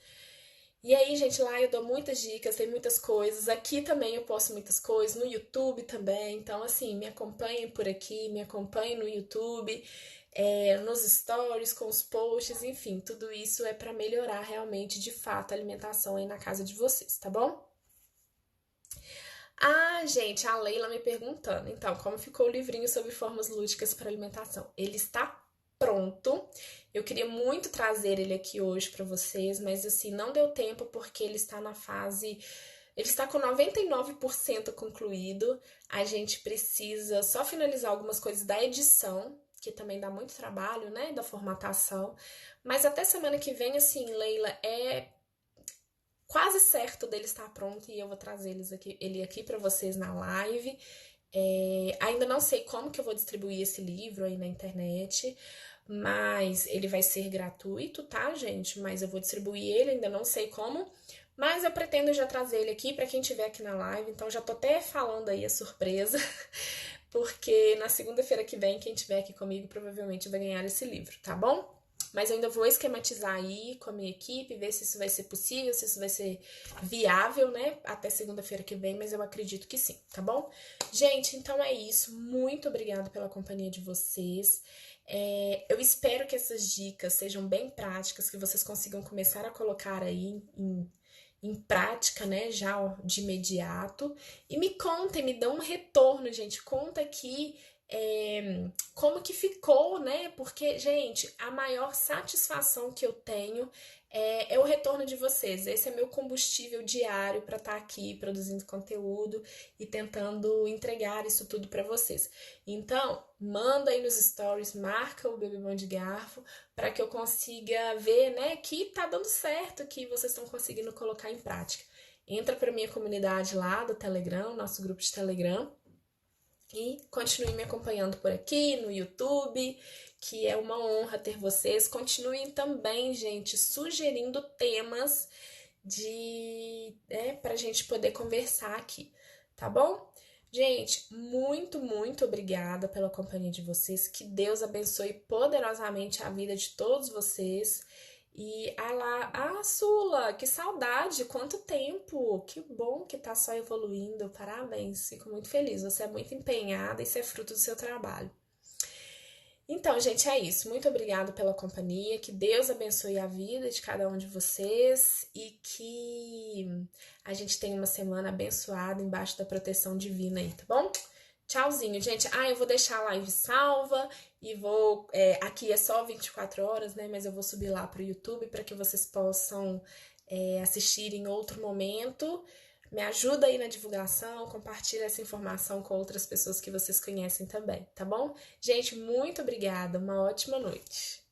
E aí, gente, lá eu dou muitas dicas, tem muitas coisas. Aqui também eu posto muitas coisas, no YouTube também. Então, assim, me acompanhem por aqui, me acompanhem no YouTube, nos stories, com os posts, enfim, tudo isso é para melhorar realmente, de fato, a alimentação aí na casa de vocês, tá bom? Ah, gente, a Leila me perguntando, então, como ficou o livrinho sobre formas lúdicas para alimentação? Ele está pronto. Eu queria muito trazer ele aqui hoje para vocês, mas assim, não deu tempo porque ele está na fase. Ele está com 99% concluído. A gente precisa só finalizar algumas coisas da edição, que também dá muito trabalho, né? Da formatação. Mas até semana que vem, assim, Leila, é quase certo dele estar pronto e eu vou trazer ele aqui para vocês na live. Ainda não sei como que eu vou distribuir esse livro aí na internet, mas ele vai ser gratuito, tá, gente? Mas eu vou distribuir ele, ainda não sei como. Mas eu pretendo já trazer ele aqui para quem estiver aqui na live, então já tô até falando aí a surpresa, porque na segunda-feira que vem, quem estiver aqui comigo provavelmente vai ganhar esse livro, tá bom? Mas eu ainda vou esquematizar aí com a minha equipe, ver se isso vai ser possível, se isso vai ser viável, né? Até segunda-feira que vem, mas eu acredito que sim, tá bom? Gente, então é isso. Muito obrigada pela companhia de vocês. Eu espero que essas dicas sejam bem práticas, que vocês consigam começar a colocar aí em prática, né, já de imediato. E me contem, me dão um retorno, gente. Conta aqui como que ficou, né? Porque, gente, a maior satisfação que eu tenho é o retorno de vocês. Esse é meu combustível diário para estar aqui produzindo conteúdo e tentando entregar isso tudo para vocês. Então, manda aí nos stories, marca o Bebê Bom de Garfo para que eu consiga ver, né, que tá dando certo, que vocês estão conseguindo colocar em prática. Entra para minha comunidade lá do Telegram, nosso grupo de Telegram, e continue me acompanhando por aqui no YouTube, que é uma honra ter vocês. Continuem também, gente, sugerindo temas pra gente poder conversar aqui, tá bom? Gente, muito obrigada pela companhia de vocês. Que Deus abençoe poderosamente a vida de todos vocês. E Sula, que saudade, quanto tempo! Que bom que tá só evoluindo. Parabéns, fico muito feliz. Você é muito empenhada e isso é fruto do seu trabalho. Então, gente, é isso. Muito obrigada pela companhia. Que Deus abençoe a vida de cada um de vocês e que a gente tenha uma semana abençoada embaixo da proteção divina aí, tá bom? Tchauzinho, gente. Eu vou deixar a live salva e vou. Aqui é só 24 horas, né? Mas eu vou subir lá pro YouTube para que vocês possam assistir em outro momento. Me ajuda aí na divulgação, compartilha essa informação com outras pessoas que vocês conhecem também, tá bom? Gente, muito obrigada. Uma ótima noite.